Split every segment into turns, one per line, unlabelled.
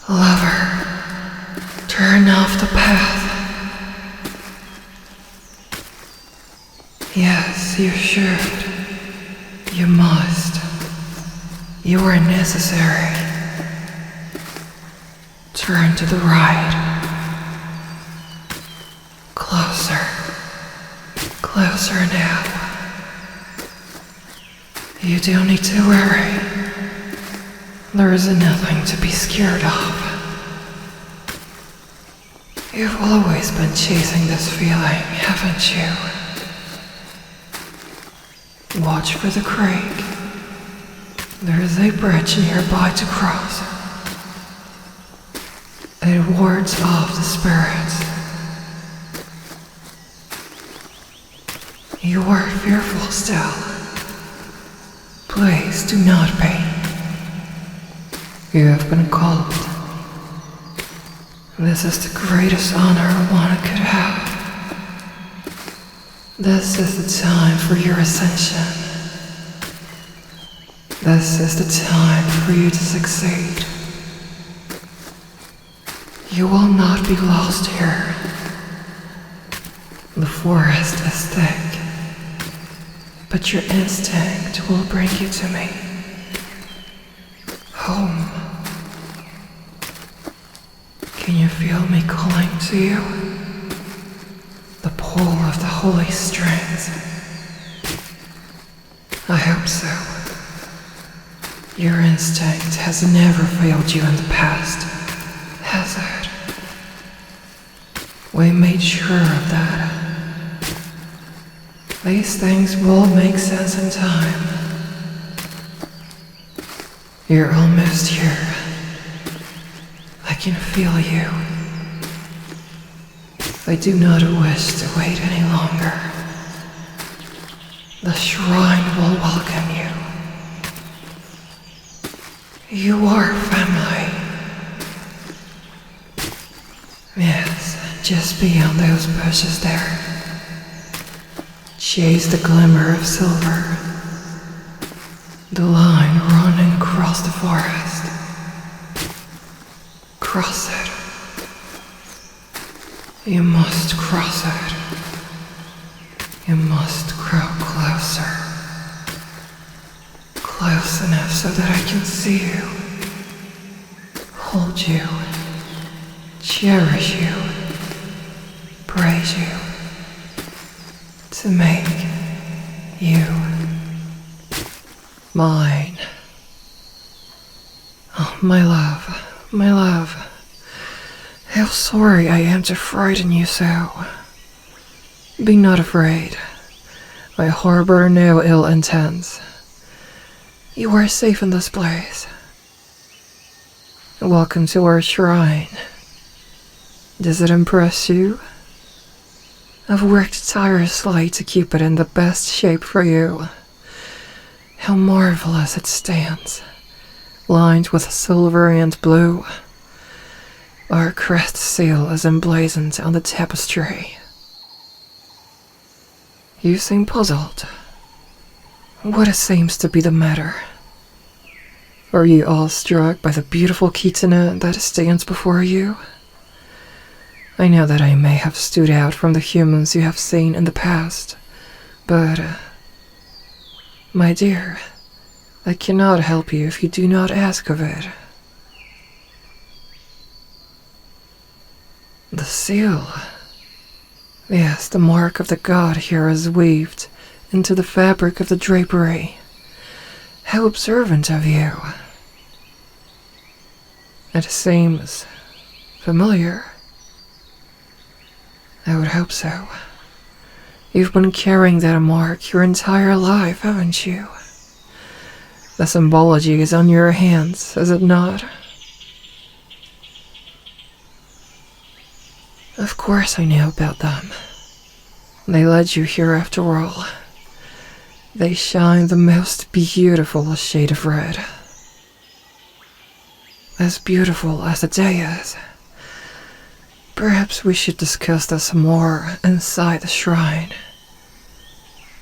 Lover, turn off the path. Yes, you should. You must. You are necessary. Turn to the right. Closer. Closer now. You don't need to worry. There is nothing to be scared of. You've always been chasing this feeling, haven't you? Watch for the creek. There is a bridge nearby to cross. It wards off the spirits. You are fearful still. Please do not be. You have been called. This is the greatest honor one could have. This is the time for your ascension. This is the time for you to succeed. You will not be lost here. The forest is thick, but your instinct will bring you to me. Home. Can you feel me calling to you? The pull of the holy strings. I hope so. Your instinct has never failed you in the past, has it? We made sure of that. These things will make sense in time. You're almost here. I can feel you. I do not wish to wait any longer. The shrine will welcome you. You are family. Yes, just beyond those bushes there. Chase the glimmer of silver. The line running across the forest. Cross it. You must cross it. You must grow closer. Close enough so that I can see you. Hold you. Cherish you. Praise you. To make you mine. Oh, my love. My love. How sorry I am to frighten you so. Be not afraid. I harbor no ill intents. You are safe in this place. Welcome to our shrine. Does it impress you? I've worked tirelessly to keep it in the best shape for you. How marvelous it stands, lined with silver and blue. Our crest seal is emblazoned on the tapestry. You seem puzzled. What seems to be the matter? Are you awestruck by the beautiful Kitsune that stands before you? I know that I may have stood out from the humans you have seen in the past, but, my dear, I cannot help you if you do not ask of it. The seal. Yes, the mark of the god here is weaved into the fabric of the drapery. How observant of you. It seems familiar. I would hope so. You've been carrying that mark your entire life, haven't you? The symbology is on your hands, is it not? Of course I know about them. They led you here after all. They shine the most beautiful shade of red. As beautiful as the day is. Perhaps we should discuss this more inside the shrine.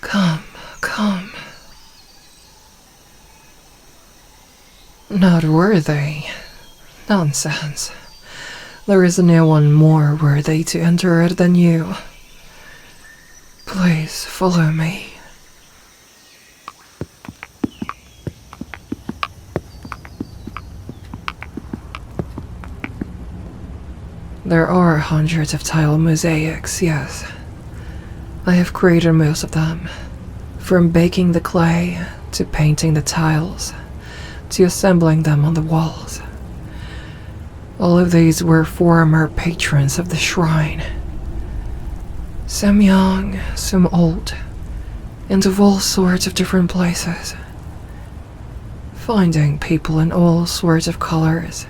Come, come. Not worthy. Nonsense. There is no one more worthy to enter it than you. Please follow me. There are hundreds of tile mosaics, yes. I have created most of them, from baking the clay to painting the tiles to assembling them on the walls. All of these were former patrons of the shrine. Some young, some old, and of all sorts of different places. Finding people in all sorts of colors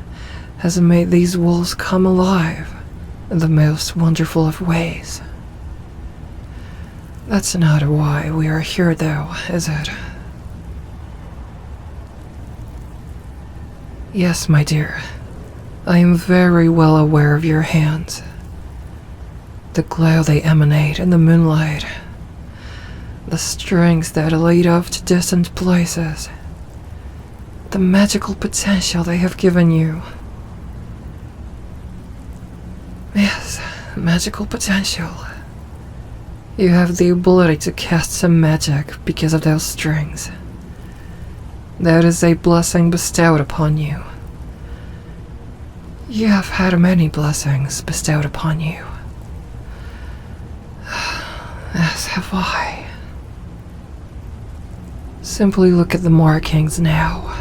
has made these walls come alive in the most wonderful of ways. That's not why we are here though, is it? Yes, my dear. I am very well aware of your hands. The glow they emanate in the moonlight. The strings that lead off to distant places. The magical potential they have given you. Yes, magical potential. You have the ability to cast some magic because of those strings. That is a blessing bestowed upon you. You have had many blessings bestowed upon you. As have I. Simply look at the markings now.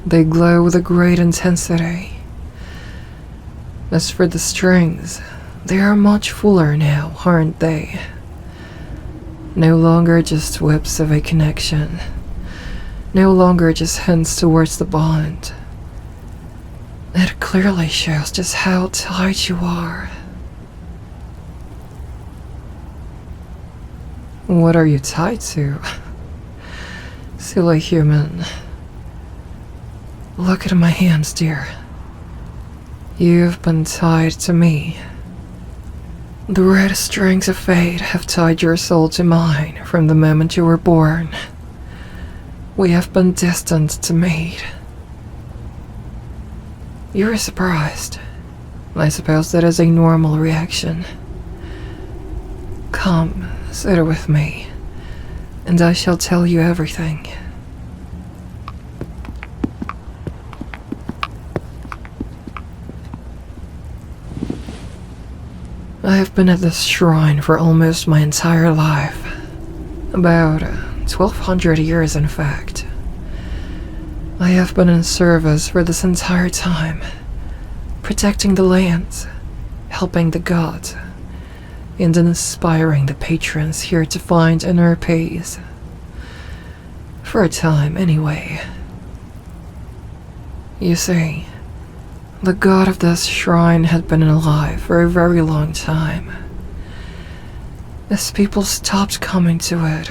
They glow with a great intensity. As for the strings, they are much fuller now, aren't they? No longer just whips of a connection. No longer just hints towards the bond. It clearly shows just how tight you are. What are you tied to? Silly human. Look at my hands, dear. You've been tied to me. The red strings of fate have tied your soul to mine from the moment you were born. We have been destined to meet. You're surprised. I suppose that is a normal reaction. Come, sit with me, and I shall tell you everything. I have been at this shrine for almost my entire life. About 1200 years, in fact. I have been in service for this entire time, protecting the lands, helping the gods, and inspiring the patrons here to find inner peace. For a time, anyway. You see, the god of this shrine had been alive for a very long time. As people stopped coming to it,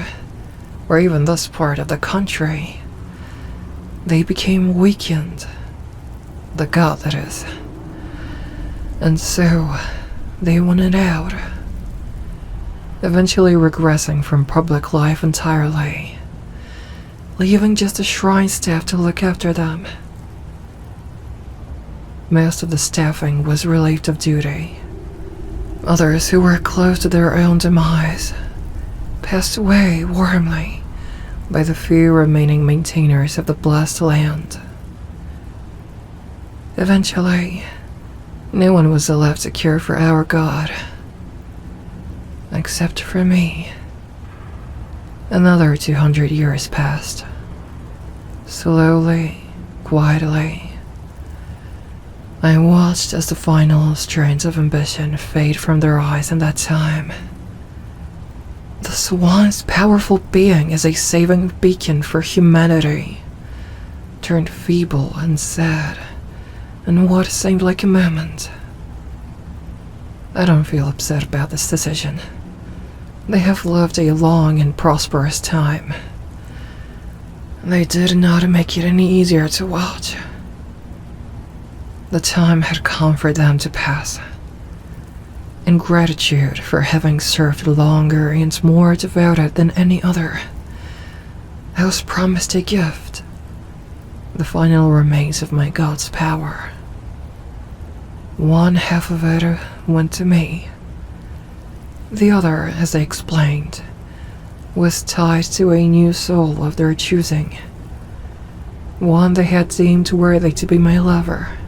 or even this part of the country, they became weakened. The god, that is. And so, they wanted out. Eventually regressing from public life entirely, leaving just the shrine staff to look after them. Most of the staffing was relieved of duty. Others who were close to their own demise passed away warmly by the few remaining maintainers of the blessed land. Eventually, no one was left to care for our god, except for me. Another 200 years passed. Slowly, quietly, I watched as the final strains of ambition fade from their eyes in that time. This once powerful being as a saving beacon for humanity turned feeble and sad in what seemed like a moment. I don't feel upset about this decision. They have lived a long and prosperous time. They did not make it any easier to watch. The time had come for them to pass. In gratitude for having served longer and more devoted than any other, I was promised a gift. the final remains of my god's power. One half of it went to me. The other, as I explained, was tied to a new soul of their choosing. One they had deemed worthy to be my lover,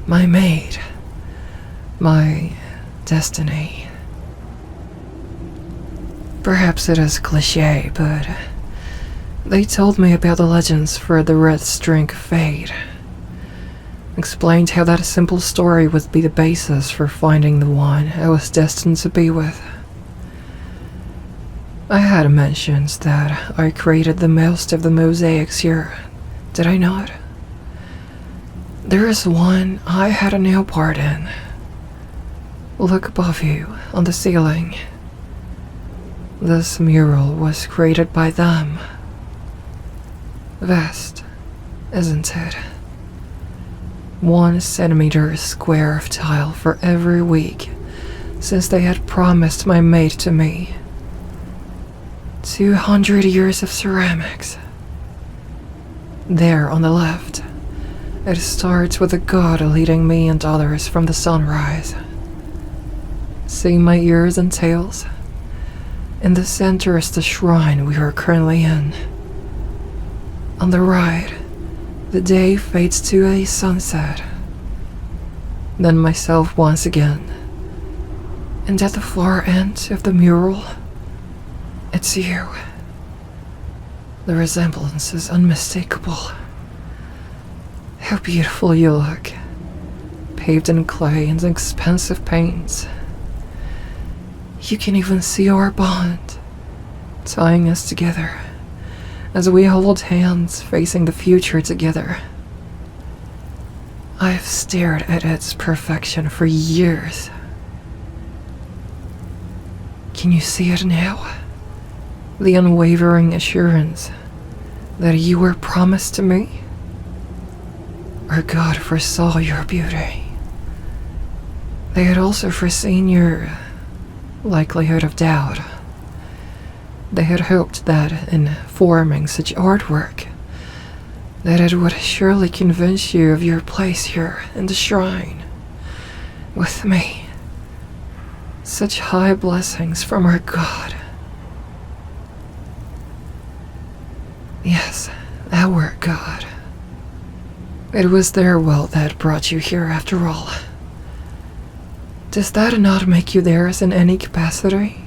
my mate, my destiny. Perhaps it is cliché, but they told me about the legends for the red string of fate. Explained how that simple story would be the basis for finding the one I was destined to be with. I had mentioned that I created the most of the mosaics here, did I not? There is one I had a nail part in. Look above you, on the ceiling. This mural was created by them. Vast, isn't it? 1 centimeter square of tile for every week since they had promised my mate to me. 200 years of ceramics. There on the left, it starts with a god leading me and others from the sunrise. See my ears and tails? In the center is the shrine we are currently in. On the right, the day fades to a sunset. Then myself once again. And at the far end of the mural, it's you. The resemblance is unmistakable. How beautiful you look, paved in clay and expensive paints. You can even see our bond, tying us together as we hold hands facing the future together. I've stared at its perfection for years. Can you see it now? The unwavering assurance that you were promised to me? Our God foresaw your beauty. They had also foreseen your likelihood of doubt. They had hoped that in forming such artwork, that it would surely convince you of your place here in the shrine, with me. Such high blessings from our God. Yes, our God. It was their will that brought you here after all. Does that not make you theirs in any capacity?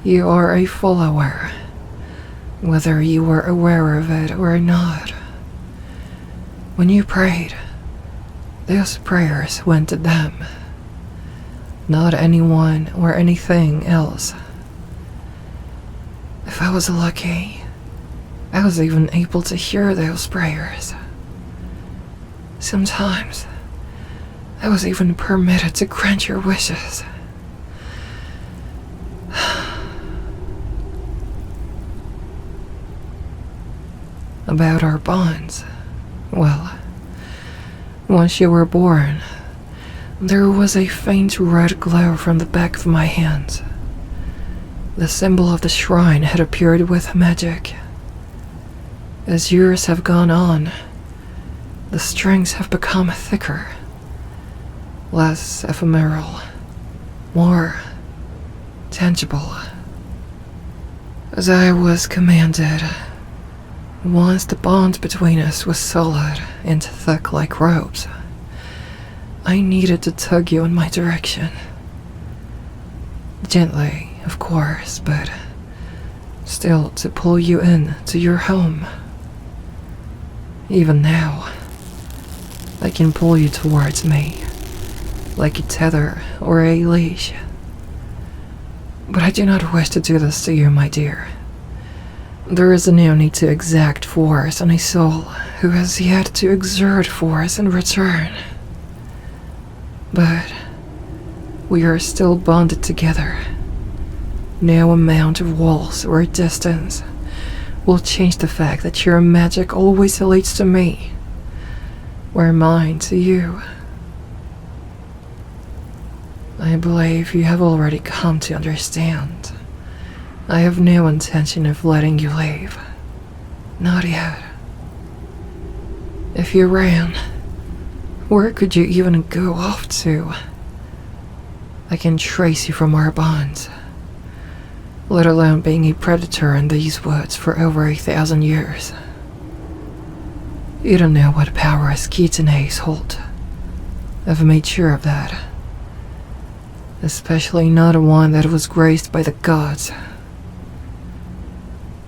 You are a follower, whether you were aware of it or not. When you prayed, those prayers went to them, not anyone or anything else. If I was lucky, I was even able to hear those prayers. Sometimes, I was even permitted to grant your wishes. About our bonds, well, once you were born, there was a faint red glow from the back of my hand. The symbol of the shrine had appeared with magic. As years have gone on, the strings have become thicker, less ephemeral, more tangible. As I was commanded, once the bond between us was solid and thick like ropes, I needed to tug you in my direction. Gently, of course, but still to pull you in to your home. Even now, I can pull you towards me, like a tether or a leash. But I do not wish to do this to you, my dear. There is no need to exact force on a soul who has yet to exert force in return. But we are still bonded together. No amount of walls or distance will change the fact that your magic always leads to me, where mine to you. I believe you have already come to understand. I have no intention of letting you leave. Not yet. If you ran, where could you even go off to? I can trace you from our bonds, let alone being a predator in these woods for over 1,000 years. You don't know what powers Kitsunes hold. I've made sure of that. Especially not one that was graced by the gods.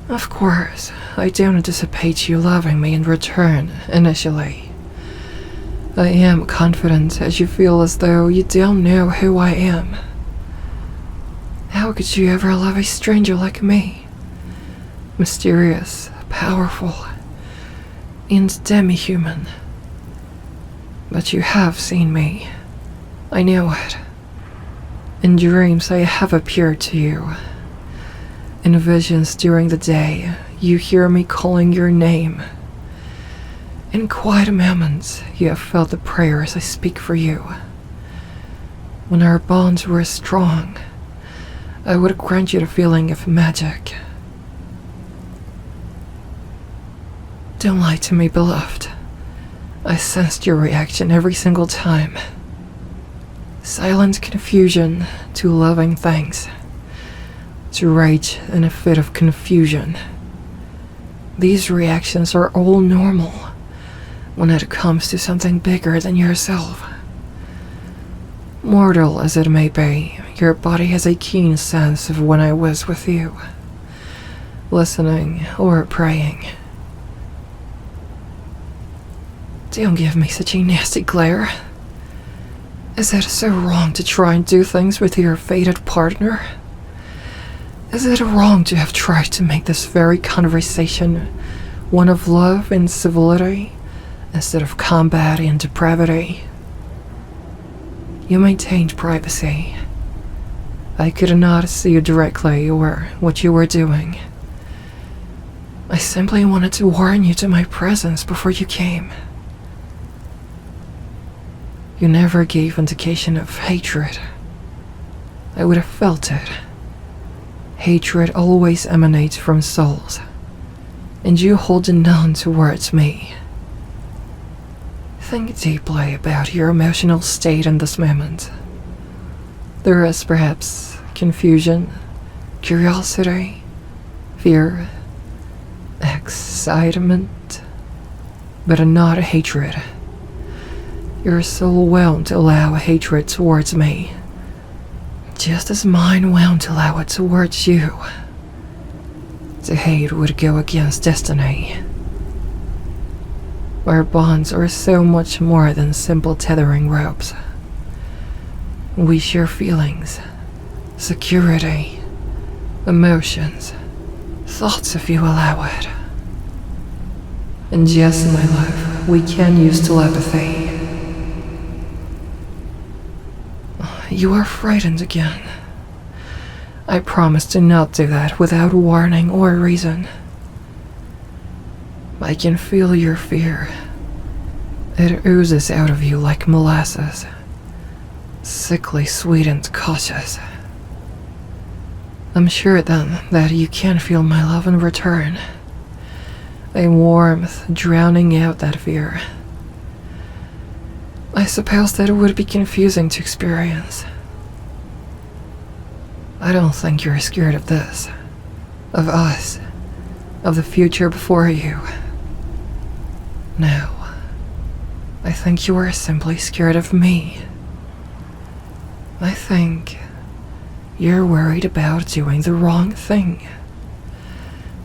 Of course, I don't anticipate you loving me in return, initially. I am confident as you feel as though you don't know who I am. How could you ever love a stranger like me? Mysterious, powerful, and demi-human. But you have seen me. I know it. In dreams I have appeared to you. In visions during the day, you hear me calling your name. In quiet moments, you have felt the prayers I speak for you. When our bonds were strong, I would grant you the feeling of magic. Don't lie to me, beloved. I sensed your reaction every single time. Silent confusion to loving things, to rage in a fit of confusion. These reactions are all normal when it comes to something bigger than yourself. Mortal as it may be, your body has a keen sense of when I was with you, listening or praying. Don't give me such a nasty glare. Is it so wrong to try and do things with your fated partner? Is it wrong to have tried to make this very conversation one of love and civility instead of combat and depravity? You maintained privacy. I could not see you directly or what you were doing. I simply wanted to warn you to my presence before you came. You never gave indication of hatred. I would have felt it. Hatred always emanates from souls, and you hold none towards me. Think deeply about your emotional state in this moment. There is perhaps confusion, curiosity, fear, excitement, but not hatred. Your soul won't allow hatred towards me, just as mine won't allow it towards you. To hate would go against destiny. Our bonds are so much more than simple tethering ropes. We share feelings, security, emotions, thoughts if you allow it. And yes, my love, we can use telepathy. You are frightened again. I promise to not do that without warning or reason. I can feel your fear. It oozes out of you like molasses, sickly sweet and cautious. I'm sure then that you can feel my love in return, a warmth drowning out that fear. I suppose that it would be confusing to experience. I don't think you're scared of this, of us, of the future before you. No, I think you are simply scared of me. I think you're worried about doing the wrong thing,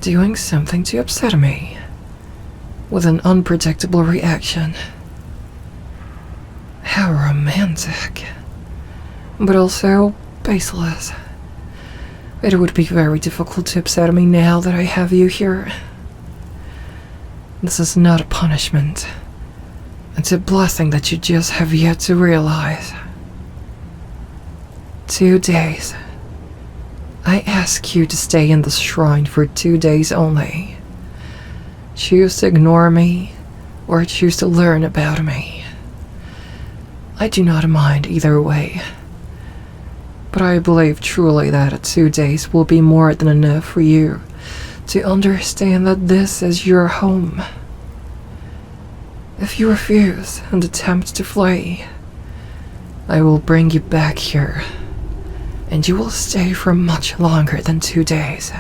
doing something to upset me, with an unpredictable reaction. How romantic, but also baseless. It would be very difficult to upset me now that I have you here. This is not a punishment. It's a blessing that you just have yet to realize. 2 days. I ask you to stay in this shrine for 2 days only. Choose to ignore me, or choose to learn about me. I do not mind either way. But I believe truly that 2 days will be more than enough for you to understand that this is your home. If you refuse and attempt to flee, I will bring you back here, and you will stay for much longer than 2 days.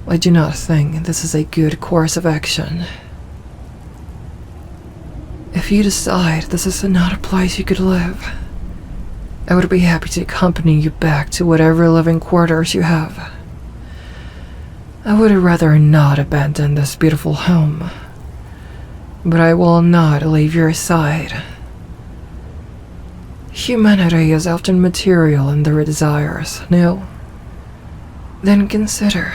I do not think this is a good course of action. If you decide this is not a place you could live, I would be happy to accompany you back to whatever living quarters you have. I would rather not abandon this beautiful home, but I will not leave your side. Humanity is often material in their desires, no? Then consider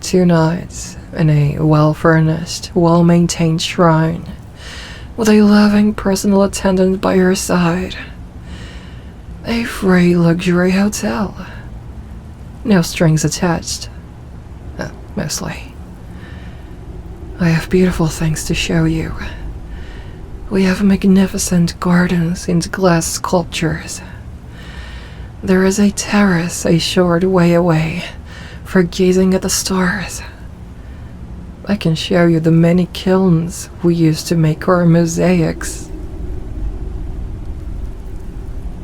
2 nights in a well-furnished, well-maintained shrine with a loving personal attendant by your side. A free luxury hotel. No strings attached. Mostly. I have beautiful things to show you. We have magnificent gardens and glass sculptures. There is a terrace a short way away for gazing at the stars. I can show you the many kilns we used to make our mosaics.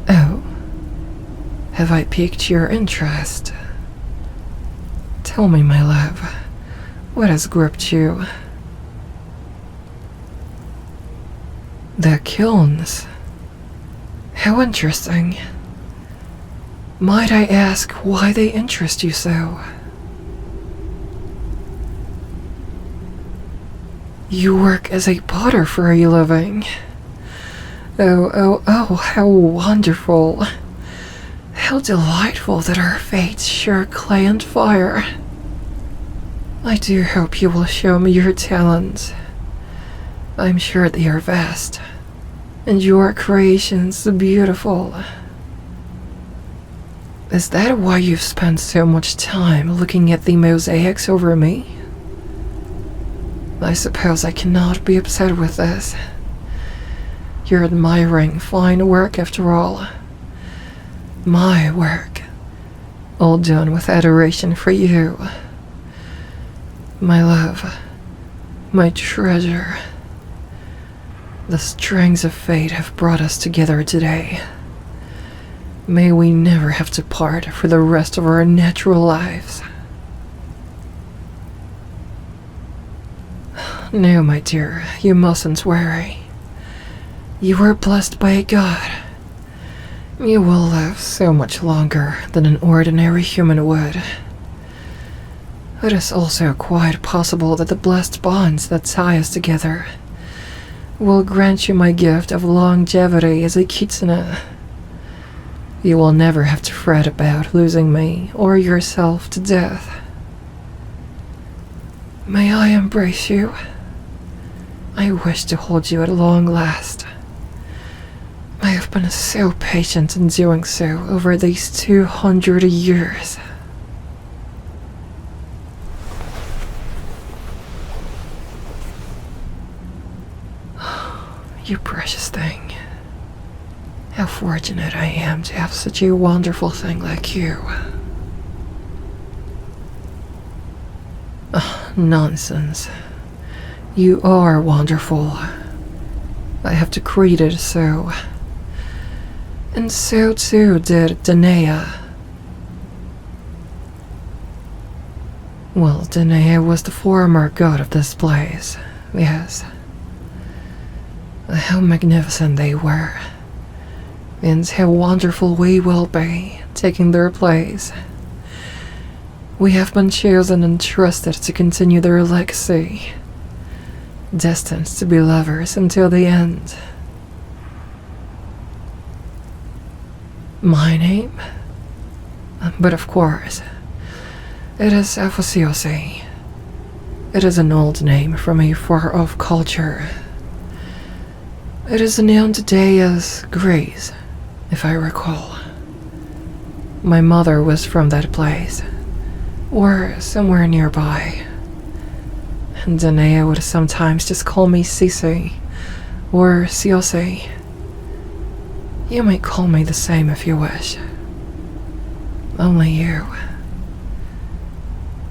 Oh, have I piqued your interest? Tell me, my love, what has gripped you? The kilns. How interesting. Might I ask why they interest you so? You work as a potter for a living. Oh, how wonderful. How delightful that our fates share clay and fire. I do hope you will show me your talents. I'm sure they are vast, and your creations beautiful. Is that why you've spent so much time looking at the mosaics over me? I suppose I cannot be upset with this. You're admiring fine work after all. My work, all done with adoration for you. My love, my treasure. The strings of fate have brought us together today. May we never have to part for the rest of our natural lives. No, my dear, you mustn't worry. You were blessed by a god. You will live so much longer than an ordinary human would. It is also quite possible that the blessed bonds that tie us together will grant you my gift of longevity as a Kitsune. You will never have to fret about losing me or yourself to death. May I embrace you? I wish to hold you at long last. I have been so patient in doing so over these 200 years. You precious thing. How fortunate I am to have such a wonderful thing like you. Nonsense. You are wonderful. I have decreed it so. And so too did Danae. Well, Danae was the former god of this place, yes. How magnificent they were, and how wonderful we will be, taking their place. We have been chosen and trusted to continue their legacy, destined to be lovers until the end. My name? But of course, it is F4M. It is an old name from a far-off culture. It is known today as Greece, if I recall. My mother was from that place, or somewhere nearby. And Danae would sometimes just call me Cece, or Ciose. You may call me the same if you wish. Only you.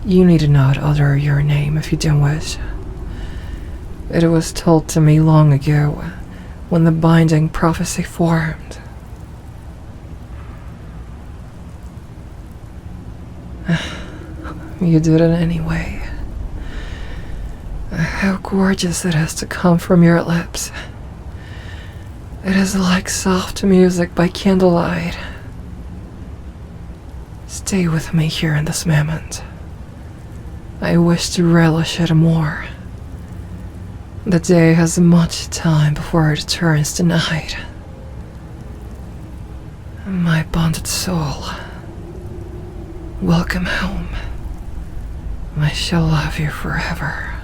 You need not utter your name if you don't wish. It was told to me long ago, when the binding prophecy formed. You did it anyway. How gorgeous it has to come from your lips. It is like soft music by candlelight. Stay with me here in this moment. I wish to relish it more. The day has much time before it turns to night. My bonded soul, welcome home. I shall love you forever.